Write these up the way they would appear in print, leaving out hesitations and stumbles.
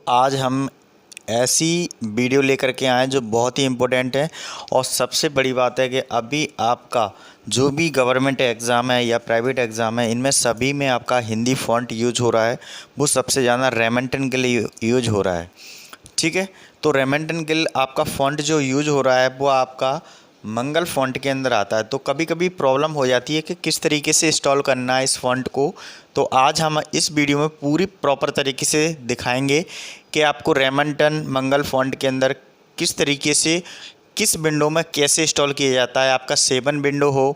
आज हम ऐसी वीडियो लेकर के आए जो बहुत ही इम्पोर्टेंट है। और सबसे बड़ी बात है कि अभी आपका जो भी गवर्नमेंट एग्ज़ाम है या प्राइवेट एग्ज़ाम है, इनमें सभी में आपका हिंदी फ़ॉन्ट यूज हो रहा है। वो सबसे ज़्यादा रेमंटन के लिए यूज हो रहा है। ठीक है, तो रेमंटन गिल आपका फ़ॉन्ट जो यूज हो रहा है वो आपका मंगल फ़ॉन्ट के अंदर आता है। तो कभी कभी प्रॉब्लम हो जाती है कि किस तरीके से इंस्टॉल करना है इस फ़ॉन्ट को। तो आज हम इस वीडियो में पूरी प्रॉपर तरीके से दिखाएंगे कि आपको रेमंटन मंगल फ़ॉन्ट के अंदर किस तरीके से किस विंडो में कैसे इंस्टॉल किया जाता है। आपका 7 विंडो हो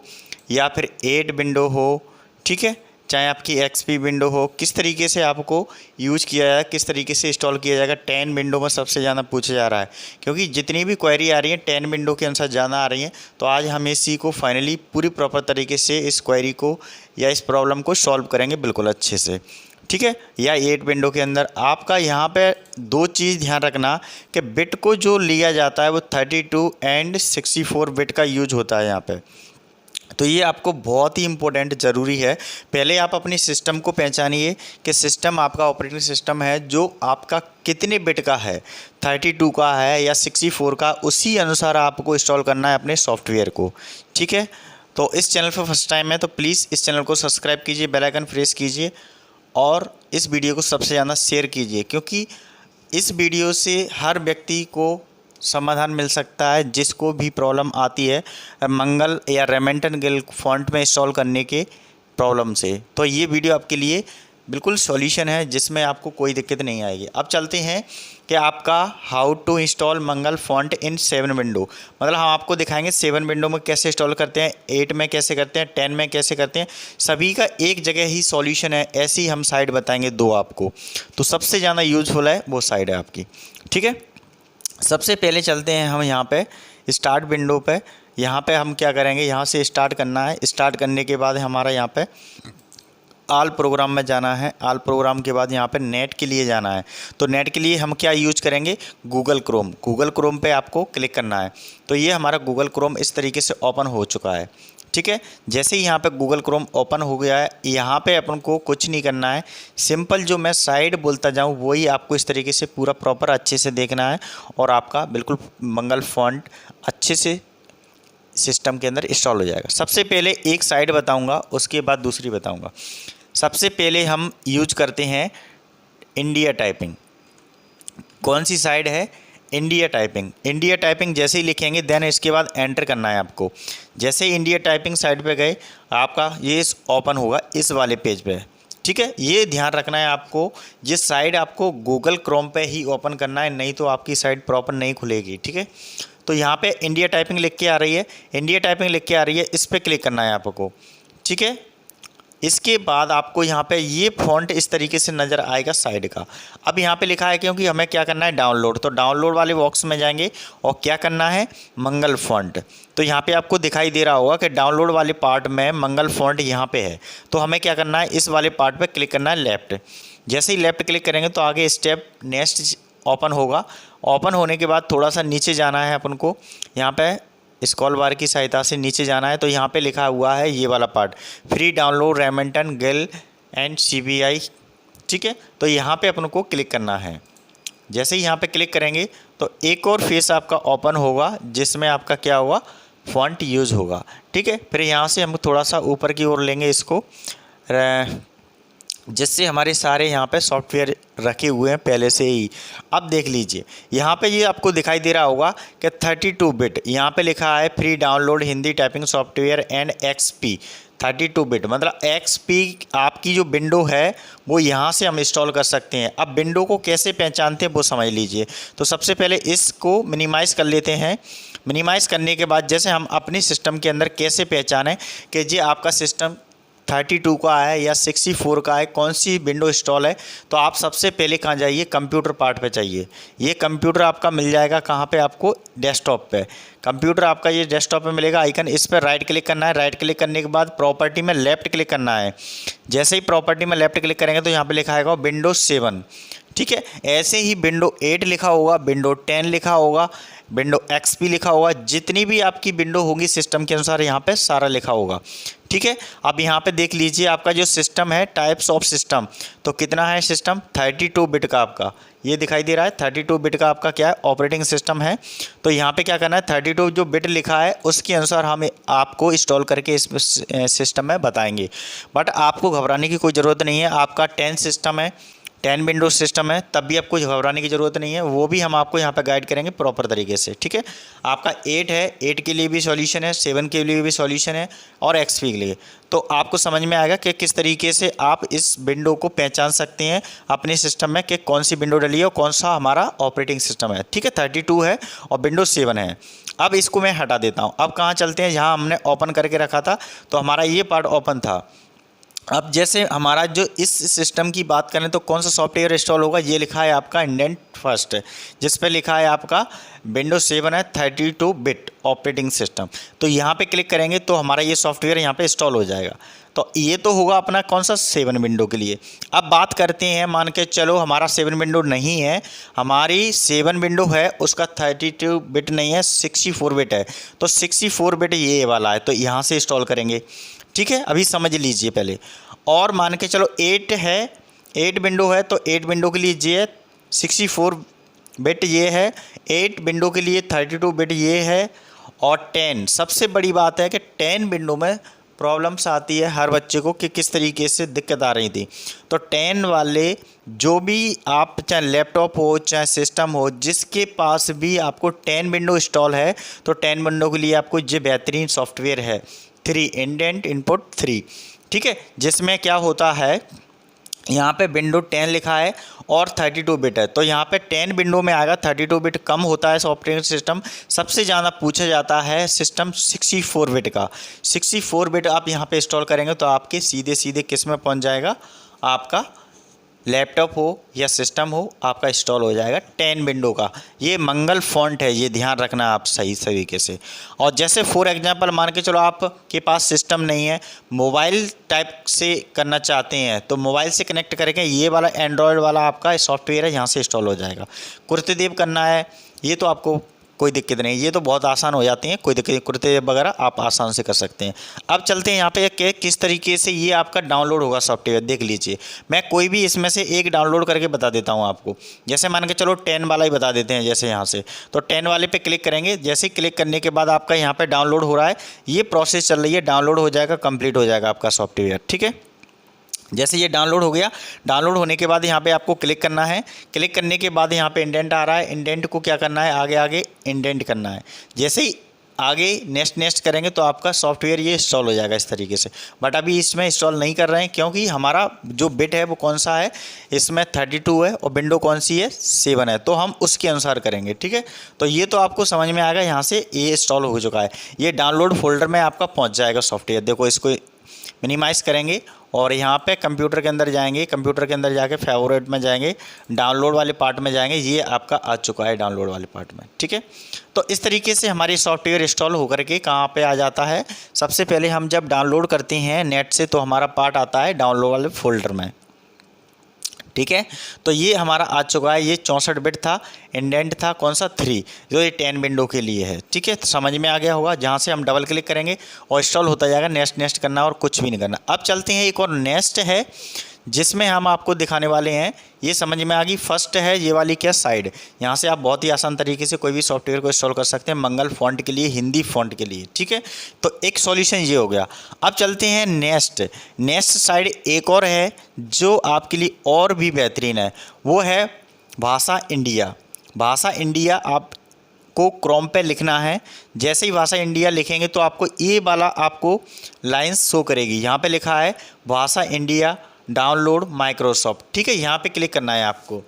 या फिर 8 विंडो हो, ठीक है, चाहे आपकी एक्सपी विंडो हो, किस तरीके से आपको यूज़ किया जाए, किस तरीके से इंस्टॉल किया जाएगा। 10 विंडो में सबसे ज़्यादा पूछा जा रहा है, क्योंकि जितनी भी क्वेरी आ रही है 10 विंडो के अनुसार ज़्यादा आ रही हैं। तो आज हम इसी को फाइनली पूरी प्रॉपर तरीके से इस क्वेरी को या इस प्रॉब्लम को सॉल्व करेंगे बिल्कुल अच्छे से, ठीक है। या 8 विंडो के अंदर आपका यहाँ पे 2 चीज़ ध्यान रखना कि बिट को जो लिया जाता है वो 32 एंड 64 बिट का यूज होता है यहाँ पे। तो ये आपको बहुत ही इम्पोर्टेंट ज़रूरी है। पहले आप अपनी सिस्टम को पहचानिए कि सिस्टम आपका ऑपरेटिंग सिस्टम है जो आपका कितने बिट का है, 32 का है या 64 का, उसी अनुसार आपको इंस्टॉल करना है अपने सॉफ्टवेयर को, ठीक है। तो इस चैनल पर फर्स्ट टाइम है तो प्लीज़ इस चैनल को सब्सक्राइब कीजिए, बेल आइकन प्रेस कीजिए और इस वीडियो को सबसे ज़्यादा शेयर कीजिए, क्योंकि इस वीडियो से हर व्यक्ति को समाधान मिल सकता है जिसको भी प्रॉब्लम आती है मंगल या रेमंटन गिल फॉन्ट में इंस्टॉल करने के प्रॉब्लम से। तो ये वीडियो आपके लिए बिल्कुल सॉल्यूशन है जिसमें आपको कोई दिक्कत नहीं आएगी। अब चलते हैं कि आपका how to install Mangal font in 7 window. मतलब हम आपको दिखाएंगे 7 विंडो में कैसे इंस्टॉल करते हैं, 8 में कैसे करते हैं, 10 में कैसे करते हैं। सभी का एक जगह ही सॉल्यूशन है, ऐसी हम साइड बताएंगे 2 आपको। तो सबसे ज़्यादा यूजफुल है वो साइड है आपकी, ठीक है। सबसे पहले चलते हैं हम यहाँ पे स्टार्ट विंडो पे। यहाँ पे हम क्या करेंगे, यहाँ से स्टार्ट करना है। स्टार्ट करने के बाद हमारा यहाँ पे आल प्रोग्राम में जाना है। आल प्रोग्राम के बाद यहाँ पे नेट के लिए जाना है। तो नेट के लिए हम क्या यूज करेंगे, गूगल क्रोम। गूगल क्रोम पे आपको क्लिक करना है। तो ये हमारा गूगल क्रोम इस तरीके से ओपन हो चुका है, ठीक है। जैसे ही यहाँ पे गूगल क्रोम ओपन हो गया है, यहाँ पे अपन को कुछ नहीं करना है। सिंपल जो मैं साइड बोलता जाऊँ वही आपको इस तरीके से पूरा प्रॉपर अच्छे से देखना है और आपका बिल्कुल मंगल फॉन्ट अच्छे से सिस्टम के अंदर इंस्टॉल हो जाएगा। सबसे पहले एक साइड बताऊँगा, उसके बाद दूसरी बताऊँगा। सबसे पहले हम यूज करते हैं इंडिया टाइपिंग। कौन सी साइड है, इंडिया टाइपिंग। इंडिया टाइपिंग जैसे ही लिखेंगे देन इसके बाद एंटर करना है आपको। जैसे ही इंडिया टाइपिंग साइड पे गए आपका ये ओपन होगा इस वाले पेज पे, ठीक है। ये ध्यान रखना है आपको, ये साइड आपको गूगल क्रोम पे ही ओपन करना है, नहीं तो आपकी साइड प्रॉपर नहीं खुलेगी, ठीक है। तो यहाँ पे इंडिया टाइपिंग लिख के आ रही है, इंडिया टाइपिंग लिख के आ रही है, इस पर क्लिक करना है आपको, ठीक है। इसके बाद आपको यहाँ पे ये फ़ॉन्ट इस तरीके से नज़र आएगा साइड का। अब यहाँ पे लिखा है क्योंकि हमें क्या करना है, डाउनलोड। तो डाउनलोड वाले बॉक्स में जाएंगे और क्या करना है, मंगल फ़ॉन्ट। तो यहाँ पे आपको दिखाई दे रहा होगा कि डाउनलोड वाले पार्ट में मंगल फ़ॉन्ट यहाँ पे है। तो हमें क्या करना है, इस वाले पार्ट पे क्लिक करना है लेफ़्ट। जैसे ही लेफ़्ट क्लिक करेंगे तो आगे स्टेप नेक्स्ट ओपन होगा। ओपन होने के बाद थोड़ा सा नीचे जाना है अपन को, यहाँ पर स्क्रॉल बार की सहायता से नीचे जाना है। तो यहाँ पे लिखा हुआ है ये वाला पार्ट, फ्री डाउनलोड रेमंटन गिल एंड CBI, ठीक है। तो यहाँ पे अपन को क्लिक करना है। जैसे ही यहाँ पे क्लिक करेंगे तो एक और फेस आपका ओपन होगा जिसमें आपका क्या होगा, फॉन्ट यूज़ होगा, ठीक है। फिर यहाँ से हम थोड़ा सा ऊपर की ओर लेंगे इसको, जिससे हमारे सारे यहाँ पे सॉफ्टवेयर रखे हुए हैं पहले से ही। अब देख लीजिए यहाँ पे ये आपको दिखाई दे रहा होगा कि 32 बिट यहाँ पे लिखा है free download Hindi typing software and XP 32 bit. मतलब XP आपकी जो विंडो है वो यहाँ से हम इंस्टॉल कर सकते हैं। अब विंडो को कैसे पहचानते हैं वो समझ लीजिए। तो सबसे पहले इसको मिनिमाइज़ कर लेते हैं। मिनिमाइज़ करने के बाद जैसे हम अपनी सिस्टम के अंदर कैसे पहचानें कि ये आपका सिस्टम 32 का है या 64 का है, कौन सी विंडो इंस्टॉल है। तो आप सबसे पहले कहाँ जाइए, कंप्यूटर पार्ट पे चाहिए। ये कंप्यूटर आपका मिल जाएगा कहाँ पे, आपको डेस्कटॉप पे। कंप्यूटर आपका ये डेस्कटॉप पे मिलेगा आइकन, इस पर राइट क्लिक करना है। राइट क्लिक करने के बाद प्रॉपर्टी में लेफ़्ट क्लिक करना है। जैसे ही प्रॉपर्टी में लेफ़्ट क्लिक करेंगे तो यहाँ पर लिखा आएगा विंडोज़ 7, ठीक है। ऐसे ही विंडो 8 लिखा होगा, विंडो 10 लिखा होगा, विंडो एक्सपी लिखा होगा, जितनी भी आपकी विंडो होगी सिस्टम के अनुसार यहाँ पे सारा लिखा होगा। ठीक है। अब यहाँ पे देख लीजिए आपका जो सिस्टम है, टाइप्स ऑफ सिस्टम, तो कितना है सिस्टम, 32 बिट का आपका ये दिखाई दे रहा है। 32 बिट का आपका क्या है, ऑपरेटिंग सिस्टम है। तो यहाँ पे क्या करना है, 32 जो बिट लिखा है उसके अनुसार हम आपको इंस्टॉल करके इस सिस्टम में बताएंगे। बट आपको घबराने की कोई ज़रूरत नहीं है। आपका 10 सिस्टम है, 10 विंडोज सिस्टम है, तब भी आपको घबराने की ज़रूरत नहीं है। वो भी हम आपको यहाँ पे गाइड करेंगे प्रॉपर तरीके से। ठीक है। आपका 8 है, 8 के लिए भी सॉल्यूशन है, 7 के लिए भी सॉल्यूशन है और एक्सपी के लिए। तो आपको समझ में आएगा कि किस तरीके से आप इस विंडो को पहचान सकते हैं अपने सिस्टम में कि कौन सी विंडो डली है और कौन सा हमारा ऑपरेटिंग सिस्टम है। ठीक है। 32 है और विंडोज 7 है। अब इसको मैं हटा देता हूँ। अब कहाँ चलते हैं, जहाँ हमने ओपन करके रखा था, तो हमारा ये पार्ट ओपन था। अब जैसे हमारा जो इस सिस्टम की बात करें तो कौन सा सॉफ्टवेयर इंस्टॉल होगा, ये लिखा है आपका इंडेंट फर्स्ट, जिस पे लिखा है आपका विंडोज 7 है, 32 बिट ऑपरेटिंग सिस्टम। तो यहाँ पे क्लिक करेंगे तो हमारा ये सॉफ्टवेयर यहाँ पे इंस्टॉल हो जाएगा। तो ये तो होगा अपना कौन सा 7 विंडो के लिए। अब बात करते हैं, मान के चलो हमारा 7 विंडो नहीं है, हमारी 7 विंडो है उसका 32 बिट नहीं है, 64 बिट है। तो 64 बिट ये वाला है, तो यहाँ से इंस्टॉल करेंगे। ठीक है। अभी समझ लीजिए पहले। और मान के चलो 8 है, 8 विंडो है, तो 8 विंडो के लिए ये है 64 बिट ये है, 8 विंडो के लिए 32 बिट ये है। और 10, सबसे बड़ी बात है कि 10 विंडो में प्रॉब्लम्स आती है हर बच्चे को कि किस तरीके से दिक्कत आ रही थी। तो 10 वाले जो भी आप चाहे लैपटॉप हो चाहे सिस्टम हो, जिसके पास भी आपको 10 विंडो इंस्टॉल है, तो 10 विंडो के लिए आपको ये बेहतरीन सॉफ्टवेयर है 3 इंडेंट इनपुट 3। ठीक है। जिसमें क्या होता है, यहाँ पे विंडो 10 लिखा है और 32 बिट है, तो यहाँ पे 10 विंडो में आएगा, 32 बिट कम होता है ऑपरेटिंग सिस्टम। सबसे ज़्यादा पूछा जाता है सिस्टम 64 बिट का। 64 बिट आप यहाँ पे इंस्टॉल करेंगे तो आपके सीधे सीधे किस में पहुँच जाएगा, आपका लैपटॉप हो या सिस्टम हो, आपका इंस्टॉल हो जाएगा 10 विंडो का। ये मंगल फॉन्ट है, ये ध्यान रखना आप सही तरीके से। और जैसे फॉर एग्जांपल मान के चलो आपके पास सिस्टम नहीं है, मोबाइल टाइप से करना चाहते हैं, तो मोबाइल से कनेक्ट करके ये वाला एंड्रॉयड वाला आपका सॉफ्टवेयर है, यहाँ से इंस्टॉल हो जाएगा। कुर्तेदेव करना है, ये तो आपको कोई दिक्कत नहीं, ये तो बहुत आसान हो जाती हैं, कोई दिक्कत नहीं, कुर्ते वगैरह आप आसान से कर सकते हैं। अब चलते हैं यहाँ पे कि किस तरीके से ये आपका डाउनलोड होगा सॉफ्टवेयर। देख लीजिए, मैं कोई भी इसमें से एक डाउनलोड करके बता देता हूँ आपको। जैसे मान के चलो 10 वाला ही बता देते हैं। जैसे यहाँ से तो 10 वाले पे क्लिक करेंगे, जैसे ही क्लिक करने के बाद आपका यहाँ पर डाउनलोड हो रहा है, ये प्रोसेस चल रही है, डाउनलोड हो जाएगा, कंप्लीट हो जाएगा आपका सॉफ्टवेयर। ठीक है। जैसे ये डाउनलोड हो गया, डाउनलोड होने के बाद यहाँ पे आपको क्लिक करना है। क्लिक करने के बाद यहाँ पे इंडेंट आ रहा है, इंडेंट को क्या करना है, आगे आगे इंडेंट करना है। जैसे ही आगे नेक्स्ट करेंगे तो आपका सॉफ्टवेयर ये इंस्टॉल हो जाएगा इस तरीके से। बट अभी इसमें इंस्टॉल नहीं कर रहे हैं क्योंकि हमारा जो बिट है वो कौन सा है, इसमें 32 है और विंडो कौन सी है, 7 है, तो हम उसके अनुसार करेंगे। ठीक है। तो ये तो आपको समझ में आएगा, यहाँ से ये इंस्टॉल हो चुका है, ये डाउनलोड फोल्डर में आपका पहुँच जाएगा सॉफ्टवेयर। देखो इसको मिनिमाइज़ करेंगे और यहाँ पे कंप्यूटर के अंदर जाएंगे, कंप्यूटर के अंदर जाके फेवरेट में जाएंगे, डाउनलोड वाले पार्ट में जाएंगे, ये आपका आ चुका है डाउनलोड वाले पार्ट में। ठीक है। तो इस तरीके से हमारी सॉफ्टवेयर इंस्टॉल होकर के कहाँ पे आ जाता है, सबसे पहले हम जब डाउनलोड करते हैं नेट से तो हमारा पार्ट आता है डाउनलोड वाले फोल्डर में। ठीक है। तो ये हमारा आ चुका है, ये 64 बिट था, इंडेंट था कौन सा 3, जो ये 10 विंडो के लिए है। ठीक है। तो समझ में आ गया होगा। जहाँ से हम डबल क्लिक करेंगे और इंस्टॉल होता जाएगा, नेक्स्ट करना और कुछ भी नहीं करना। अब चलते हैं, एक और नेक्स्ट है जिसमें हम आपको दिखाने वाले हैं, ये समझ में आ गई। फर्स्ट है ये वाली क्या साइड, यहाँ से आप बहुत ही आसान तरीके से कोई भी सॉफ्टवेयर को इंस्टॉल कर सकते हैं, मंगल फॉन्ट के लिए, हिंदी फॉन्ट के लिए। ठीक है। तो एक सॉल्यूशन ये हो गया। अब चलते हैं नेक्स्ट साइड एक और है जो आपके लिए और भी बेहतरीन है, वो है भाषा इंडिया। भाषा इंडिया आपको क्रोम पे लिखना है। जैसे ही भाषा इंडिया लिखेंगे तो आपको ये वाला आपको लाइन्स शो करेगी, यहाँ पे लिखा है भाषा इंडिया डाउनलोड माइक्रोसॉफ्ट। ठीक है। यहाँ पे क्लिक करना है आपको।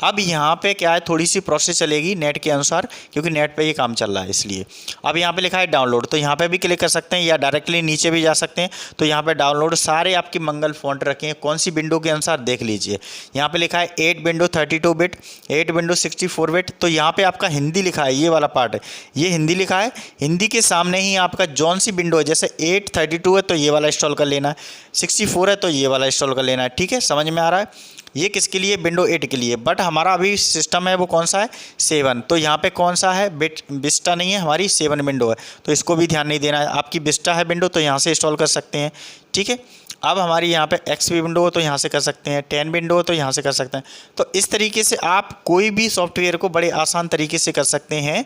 अब यहाँ पे क्या है, थोड़ी सी प्रोसेस चलेगी नेट के अनुसार, क्योंकि नेट पे ये काम चल रहा है इसलिए। अब यहाँ पे लिखा है डाउनलोड, तो यहाँ पे भी क्लिक कर सकते हैं या डायरेक्टली नीचे भी जा सकते हैं। तो यहाँ पे डाउनलोड सारे आपके मंगल फॉन्ट रखे हैं, कौन सी विंडो के अनुसार देख लीजिए। यहाँ पे लिखा है 8 विंडो 32 बिट, 8 विंडो 64 बिट। तो यहाँ पे आपका हिंदी लिखा है, ये वाला पार्ट है, ये हिंदी लिखा है। हिंदी के सामने ही आपका जौन सी विंडो है, जैसे 8 32 है तो ये वाला इंस्टॉल कर लेना है, 64 है तो ये वाला इंस्टॉल कर लेना है। ठीक है। समझ में आ रहा है। ये किसके लिए, विंडो 8 के लिए। बट हमारा अभी सिस्टम है वो कौन सा है, 7। तो यहाँ पे कौन सा है, विस्टा नहीं है, हमारी 7 विंडो है, तो इसको भी ध्यान नहीं देना है। आपकी विस्टा है विंडो तो यहाँ से इंस्टॉल कर सकते हैं, ठीक है। अब हमारी यहाँ पे एक्सपी विंडो हो तो यहाँ से कर सकते हैं, 10 विंडो हो तो यहाँ से कर सकते हैं। तो इस तरीके से आप कोई भी सॉफ्टवेयर को बड़े आसान तरीके से कर सकते हैं,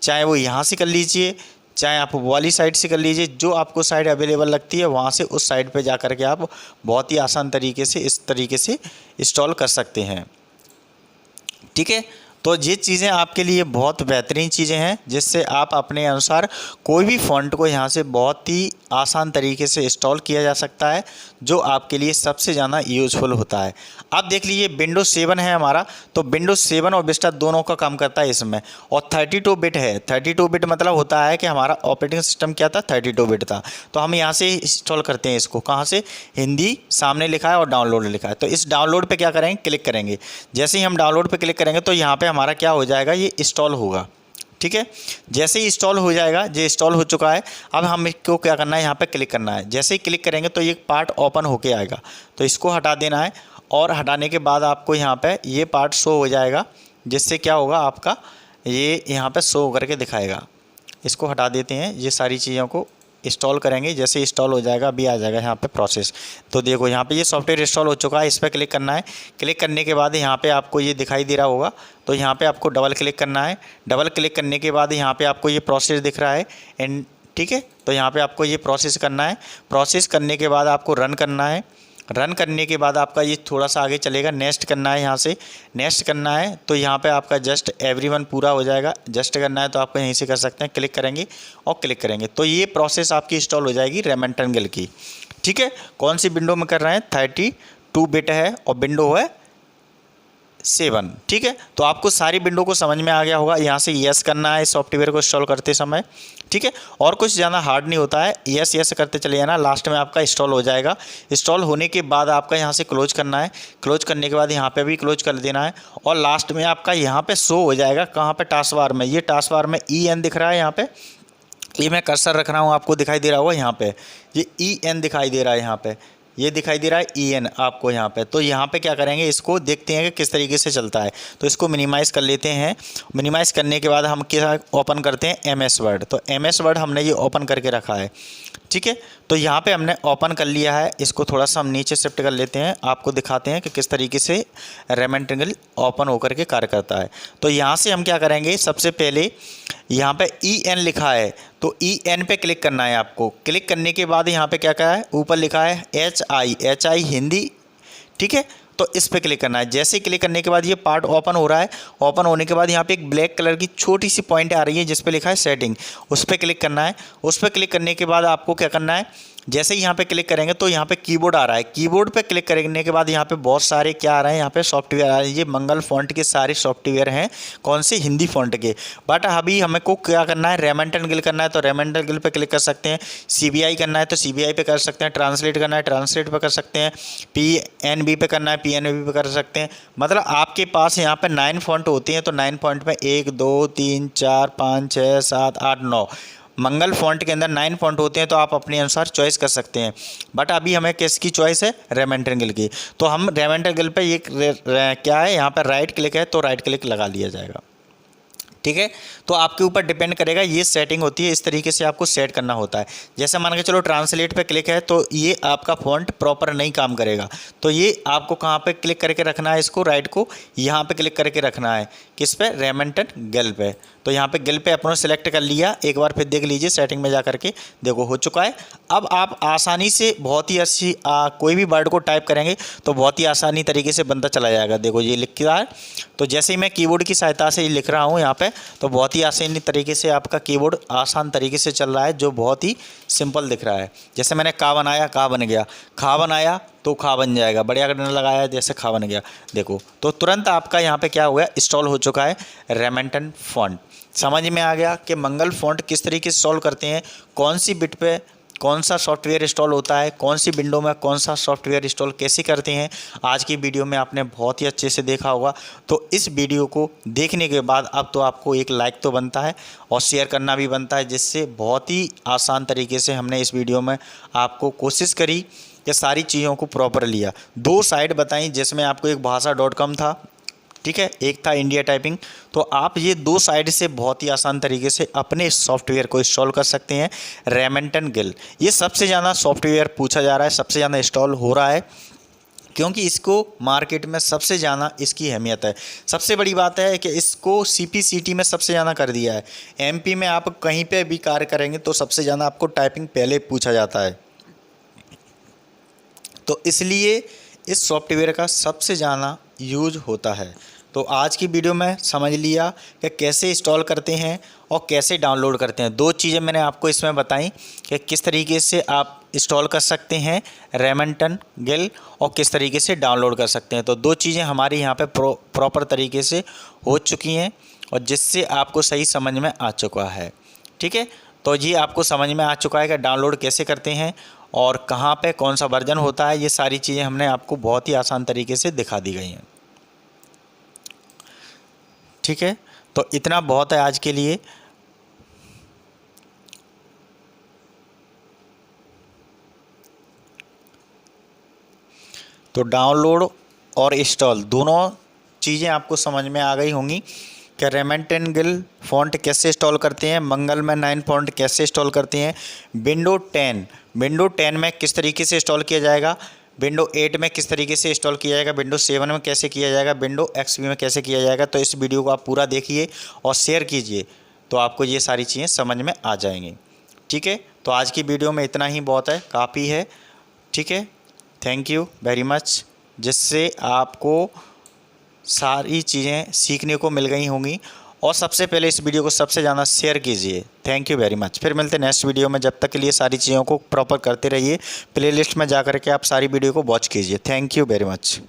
चाहे वो यहाँ से कर लीजिए, चाहे आप वाली साइट से कर लीजिए, जो आपको साइट अवेलेबल लगती है वहाँ से उस साइट पे जा कर के आप बहुत ही आसान तरीके से इस तरीके से इंस्टॉल कर सकते हैं, ठीक है। तो ये चीज़ें आपके लिए बहुत बेहतरीन चीज़ें हैं, जिससे आप अपने अनुसार कोई भी फ़ॉन्ट को यहाँ से बहुत ही आसान तरीके से इंस्टॉल किया जा सकता है, जो आपके लिए सबसे ज़्यादा यूज़फुल होता है। अब देख लीजिए विंडोज़ 7 है हमारा, तो विंडोज़ 7 और विस्टा दोनों का काम करता है इसमें, और 32 बिट है। 32 बिट मतलब होता है कि हमारा ऑपरेटिंग सिस्टम क्या था, 32 बिट था। तो हम यहाँ से इंस्टॉल करते हैं इसको, कहाँ से, हिंदी सामने लिखा है और डाउनलोड लिखा है, तो इस डाउनलोड पर क्या करेंगे, क्लिक करेंगे। जैसे ही हम डाउनलोड पर क्लिक करेंगे तो यहाँ पर हमारा क्या हो जाएगा, ये इंस्टॉल होगा, ठीक है। जैसे ही इंस्टॉल हो जाएगा, ये इंस्टॉल हो चुका है। अब हम इसको क्या करना है, यहाँ पे क्लिक करना है। जैसे ही क्लिक करेंगे तो ये पार्ट ओपन होके आएगा, तो इसको हटा देना है, और हटाने के बाद आपको यहाँ पे ये पार्ट शो हो जाएगा, जिससे क्या होगा, आपका ये यहाँ पे शो करके दिखाएगा। इसको हटा देते हैं, ये सारी चीज़ों को इंस्टॉल करेंगे। जैसे इंस्टॉल हो जाएगा अभी आ जाएगा यहाँ पे प्रोसेस। तो देखो यहाँ पे ये सॉफ्टवेयर इंस्टॉल हो चुका है, इस पर क्लिक करना है। क्लिक करने के बाद यहाँ पे आपको ये दिखाई दे रहा होगा, तो यहाँ पे आपको डबल क्लिक करना है। डबल क्लिक करने के बाद यहाँ पे आपको ये प्रोसेस दिख रहा है एंड, ठीक है। तो यहाँ पे आपको ये प्रोसेस करना है। प्रोसेस करने के बाद आपको रन करना है। रन करने के बाद आपका ये थोड़ा सा आगे चलेगा, नेक्स्ट करना है। यहाँ से नेक्स्ट करना है तो यहाँ पे आपका जस्ट एवरीवन पूरा हो जाएगा। जस्ट करना है तो आपको यहीं से कर सकते हैं, क्लिक करेंगे और क्लिक करेंगे तो ये प्रोसेस आपकी इंस्टॉल हो जाएगी रेमेंटन गिल की, ठीक है। कौन सी विंडो में कर रहे हैं, 32 बिट है और विंडो है 7, ठीक है। तो आपको सारी विंडो को समझ में आ गया होगा। यहाँ से यस करना है सॉफ्टवेयर को इंस्टॉल करते समय, ठीक है। और कुछ ज़्यादा हार्ड नहीं होता है, यस यस करते चले जाना, लास्ट में आपका इंस्टॉल हो जाएगा। इंस्टॉल होने के बाद आपका यहाँ से क्लोज करना है। क्लोज करने के बाद यहाँ पे भी क्लोज कर देना है, और लास्ट में आपका यहाँ पे शो हो जाएगा, कहाँ पे, टास्क बार में। ये टास्क बार में EN दिख रहा है यहाँ पे, ये मैं कर्सर रख रहा हूँ, आपको दिखाई दे रहा होगा यहाँ पे, ये EN दिखाई दे रहा है यहाँ पे, ये दिखाई दे रहा है EN आपको यहाँ पे। तो यहाँ पे क्या करेंगे, इसको देखते हैं कि किस तरीके से चलता है। तो इसको मिनिमाइज़ कर लेते हैं। मिनिमाइज़ करने के बाद हम क्या ओपन करते हैं, MS वर्ड। तो MS वर्ड हमने ये ओपन करके रखा है, ठीक है। तो यहाँ पे हमने ओपन कर लिया है। इसको थोड़ा सा हम नीचे शिफ्ट कर लेते हैं, आपको दिखाते हैं कि किस तरीके से रेमेंटन गिल ओपन होकर के कार्य करता है। तो यहाँ से हम क्या करेंगे, सबसे पहले यहाँ पे EN लिखा है, तो EN पे क्लिक करना है आपको। क्लिक करने के बाद यहाँ पे क्या कहा है, ऊपर लिखा है HI हिंदी, ठीक है। तो इस पे क्लिक करना है। जैसे ही क्लिक करने के बाद ये पार्ट ओपन हो रहा है। ओपन होने के बाद यहाँ पे एक ब्लैक कलर की छोटी सी पॉइंट आ रही है जिस पे लिखा है सेटिंग, उस पर क्लिक करना है। उस पर क्लिक करने के बाद आपको क्या करना है, जैसे ही यहाँ पे क्लिक करेंगे तो यहाँ पे कीबोर्ड आ रहा है। कीबोर्ड पे क्लिक करने के बाद यहाँ पे बहुत सारे क्या आ रहे हैं, यहाँ पे सॉफ्टवेयर आ रहे हैं। ये मंगल फ़ॉन्ट के सारे सॉफ्टवेयर हैं, कौन से, हिंदी फ़ॉन्ट के। बट अभी हमें को क्या करना है, रेमेंटन गिल करना है, तो रेमेंटन गिल पे क्लिक कर सकते हैं। CBI करना है तो CBI पे कर सकते हैं। ट्रांसलेट करना है, ट्रांसलेट पे कर सकते हैं। PNB पे करना है, PNB पे कर सकते हैं। मतलब आपके पास यहाँ पे 9 फ़ॉन्ट होती हैं, तो 9 फ़ॉन्ट में 1 2 3 4 5 6 7 8 9 मंगल फ़ॉन्ट के अंदर 9 फ़ॉन्ट होते हैं, तो आप अपने अनुसार चॉइस कर सकते हैं। बट अभी हमें किसकी चॉइस है, रेमेंटन गिल की। तो हम रेमेंटन गिल पे ये क्या है, यहाँ पर राइट क्लिक है तो राइट क्लिक लगा लिया जाएगा, ठीक है। तो आपके ऊपर डिपेंड करेगा, ये सेटिंग होती है, इस तरीके से आपको सेट करना होता है। जैसे मान के चलो ट्रांसलेट पे क्लिक है तो ये आपका फ़ॉन्ट प्रॉपर नहीं काम करेगा, तो ये आपको कहाँ पे क्लिक करके रखना है, इसको राइट को यहाँ पे क्लिक करके रखना है, किस पे, रेमेंटन गिल पे। तो यहाँ पे गिल पे अपने सेलेक्ट कर लिया। एक बार फिर देख लीजिए सेटिंग में जा करके, देखो हो चुका है। अब आप आसानी से बहुत ही अच्छी कोई भी वर्ड को टाइप करेंगे तो बहुत ही आसानी तरीके से बनता चला जाएगा। देखो ये लिख रहा है, तो जैसे ही मैं कीबोर्ड की सहायता से लिख रहा हूँ यहाँ पे, तो बहुत ही आसानी तरीके से आपका कीबोर्ड आसान तरीके से चल रहा है, जो बहुत ही सिंपल दिख रहा है। जैसे मैंने का बनाया, का बन गया, खा बनाया तो खा बन जाएगा, बढ़िया करने लगाया जैसे खा बन गया। देखो तो तुरंत आपका यहाँ पे क्या हो गया, इंस्टॉल हो चुका है रेमेंटन फ़ॉन्ट। समझ में आ गया कि मंगल फ़ॉन्ट किस तरीके से इंस्टॉल करते हैं, कौन सी बिट पे कौन सा सॉफ्टवेयर इंस्टॉल होता है, कौन सी विंडो में कौन सा सॉफ्टवेयर इंस्टॉल कैसे करते हैं। आज की वीडियो में आपने बहुत ही अच्छे से देखा होगा। तो इस वीडियो को देखने के बाद अब तो आपको एक लाइक तो बनता है और शेयर करना भी बनता है, जिससे बहुत ही आसान तरीके से हमने इस वीडियो में आपको कोशिश करी ये सारी चीज़ों को प्रॉपर लिया। 2 साइट बताई जिसमें आपको एक भाषा.com था, ठीक है, एक था इंडिया टाइपिंग। तो आप ये 2 साइट से बहुत ही आसान तरीके से अपने सॉफ्टवेयर को इंस्टॉल कर सकते हैं। रेमेंटन गिल ये सबसे ज़्यादा सॉफ्टवेयर पूछा जा रहा है, सबसे ज़्यादा इंस्टॉल हो रहा है, क्योंकि इसको मार्केट में सबसे ज़्यादा इसकी अहमियत है। सबसे बड़ी बात है कि इसको CPCT में सबसे ज़्यादा कर दिया है। MP में आप कहीं पे भी कार्य करेंगे तो सबसे ज़्यादा आपको टाइपिंग पहले पूछा जाता है, तो इसलिए इस सॉफ्टवेयर का सबसे ज़्यादा यूज होता है। तो आज की वीडियो में समझ लिया कि कैसे इंस्टॉल करते हैं और कैसे डाउनलोड करते हैं। 2 चीज़ें मैंने आपको इसमें बताई कि किस तरीके से आप इंस्टॉल कर सकते हैं रेमेंटन गिल और किस तरीके से डाउनलोड कर सकते हैं। तो 2 चीज़ें हमारी यहाँ पे प्रॉपर तरीके से हो चुकी हैं और जिससे आपको सही समझ में आ चुका है, ठीक है। तो ये आपको समझ में आ चुका है कि डाउनलोड कैसे करते हैं और कहाँ पे कौन सा वर्जन होता है। ये सारी चीज़ें हमने आपको बहुत ही आसान तरीके से दिखा दी गई हैं, ठीक है। तो इतना बहुत है आज के लिए। तो डाउनलोड और इंस्टॉल दोनों चीज़ें आपको समझ में आ गई होंगी कि रेमेंटन गिल फ़ॉन्ट कैसे इंस्टॉल करते हैं, मंगलमय 9 फ़ॉन्ट कैसे इंस्टॉल करते हैं, विंडो 10 में किस तरीके से इंस्टॉल किया जाएगा, विंडो 8 में किस तरीके से इंस्टॉल किया जाएगा, विंडो 7 में कैसे किया जाएगा, विंडो XP में कैसे किया जाएगा। तो इस वीडियो को आप पूरा देखिए और शेयर कीजिए, तो आपको ये सारी चीज़ें समझ में आ जाएंगी, ठीक है। तो आज की वीडियो में इतना ही बहुत है, काफ़ी है, ठीक है। थैंक यू वेरी मच, जिससे आपको सारी चीज़ें सीखने को मिल गई होंगी। और सबसे पहले इस वीडियो को सबसे ज़्यादा शेयर कीजिए। Thank you very much. फिर मिलते हैं नेक्स्ट वीडियो में, जब तक के लिए सारी चीज़ों को प्रॉपर करते रहिए। प्लेलिस्ट में जा कर के आप सारी वीडियो को वॉच कीजिए। Thank you very much.